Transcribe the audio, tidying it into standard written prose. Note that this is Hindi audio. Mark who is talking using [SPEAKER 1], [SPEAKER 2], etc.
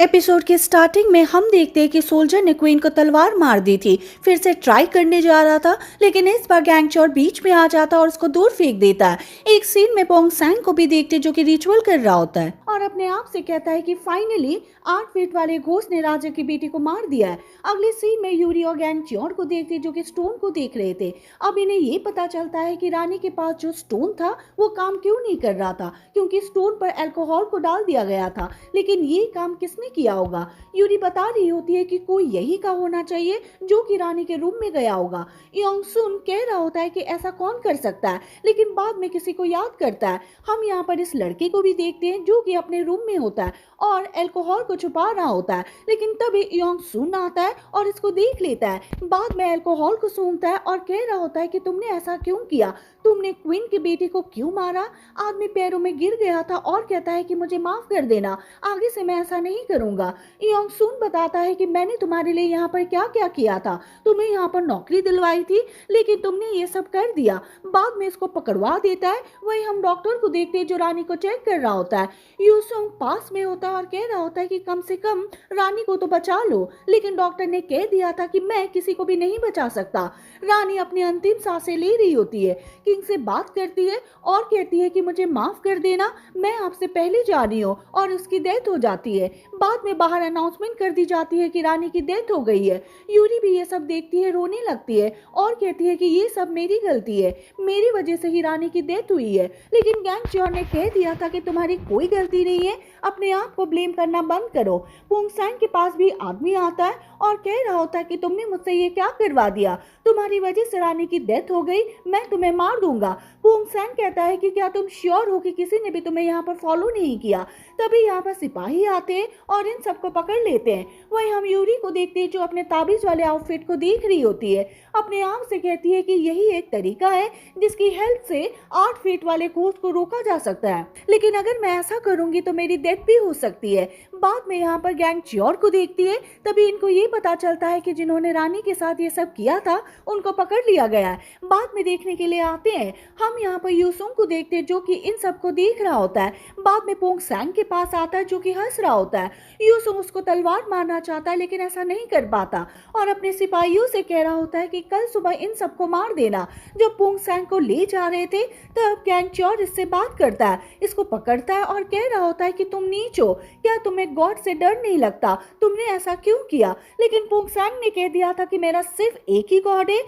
[SPEAKER 1] एपिसोड के स्टार्टिंग में हम देखते हैं कि सोल्जर ने क्वीन को तलवार मार दी थी। फिर से ट्राई करने जा रहा था, लेकिन इस बार गैंगचोर बीच में आ जाता है और उसको दूर फेंक देता है। एक सीन में पोंग सैंग को भी देखते हैं, जो कि रिचुअल कर रहा होता है और अपने आप से कहता है कि फाइनली 8 फीट वाले घोस्ट ने राजा की बेटी को मार दिया है। अगले सीन में यूरी और गैंगचोर को देखते हैं, जो कि स्टोन को देख रहे थे। अब इन्हें ये पता चलता है कि रानी के पास जो स्टोन था वो काम क्यों नहीं कर रहा था, क्योंकि स्टोन पर अल्कोहल को डाल दिया गया था। लेकिन ये काम किसने किया होगा? यूरी बता रही होती है कि कोई यही का होना चाहिए जो कि रानी के रूम में गया होगा। योंग सुन कह रहा होता है कि ऐसा कौन कर सकता है, लेकिन बाद में किसी को याद करता है। हम यहाँ पर इस लड़के को भी देखते हैं, जो कि अपने रूम में होता है और अल्कोहल को छुपा रहा होता है। लेकिन तभी योंग सुन आता है और इसको देख लेता है। बाद में अल्कोहल को सूंघता है और कह रहा होता है कि तुमने ऐसा क्यों किया, तुमने क्वीन की बेटी को क्यों मारा? आदमी पैरों में गिर गया था और कहता है कि मुझे माफ कर देना, आगे से मैं ऐसा नहीं करूंगा। योंग सुन बताता है कि मैंने तुम्हारे लिए यहाँ पर क्या क्या किया था, तुम्हें यहाँ पर नौकरी दिलवाई थी, लेकिन तुमने ये सब कर दिया। बाद में इसको पकड़वा देता है। वही हम डॉक्टर को देखते हैं, जो रानी को चेक कर रहा होता है। यूसुंग पास में होता है और कह रहा होता है कि कम से कम रानी को तो बचा लो, लेकिन डॉक्टर ने कह दिया था कि मैं किसी को भी नहीं बचा सकता। रानी अपनी अंतिम सांसें ले रही होती है, किंग से बात करती है और कहती है कि मुझे माफ कर देना, मैं आपसे पहले जा रही हूँ, और उसकी डेथ हो जाती है। बाद में बाहर अनाउंसमेंट कर दी जाती है कि रानी की डेथ हो गई है। यूरी भी ये सब देखती है, रोने लगती है और कहती है कि ये सब मेरी गलती है, मेरी वजह से ही रानी की डेथ हुई है। लेकिन गैंगचोर ने कह दिया था कि तुम्हारी कोई गलती नहीं है, अपने आप को ब्लेम करना बंद करो। पोंग सैंग के पास भी आदमी आता है और कह रहा होता है कि तुमने मुझसे ये क्या करवा दिया, तुम्हारी वजह से रानी की डेथ हो गई, मैं तुम्हें मार दूंगा। पोंग सैंग कहता है कि क्या तुम श्योर हो कि किसी ने भी तुम्हें यहाँ पर फॉलो नहीं किया? तभी यहाँ पर सिपाही आते हैं और इन सबको पकड़ लेते हैं। वहीं हम यूरी को देखते हैं, जो अपने ताबीज वाले आउटफिट को देख रही होती है। अपने आप से कहती है कि यही एक तरीका है जिसकी हेल्प से 8 फीट वाले घोस्ट को रोका जा सकता है, लेकिन अगर मैं ऐसा करूंगी तो मेरी डेथ भी हो सकती है। बाद में यहाँ पर गैंगचोर को देखती है। तभी इनको ये पता चलता है कि जिन्होंने रानी के साथ ये सब किया था उनको पकड़ लिया गया है। बाद में देखने के लिए आते हैं। हम यहाँ पर यूसुंग को देखते हैं, जो कि इन सबको देख रहा होता है। बाद में पोंग सैंग के पास आता है, जो कि हंस रहा होता है। यूसुंग उसको तलवार मारना चाहता है, लेकिन ऐसा नहीं कर पाता और अपने सिपाहियों से कह रहा होता है कि कल सुबह इन सबको मार देना। जब पोंग सैंग को ले जा रहे थे, तब गैंगचोर इससे बात करता है, इसको पकड़ता है और कह रहा होता है कि तुम नीच हो, क्या तुम्हें गॉड से डर नहीं लगता, तुमने ऐसा क्यों किया? लेकिन पोंग सैंग ने कह दिया था कि मेरा सिर्फ एक ही गॉड है,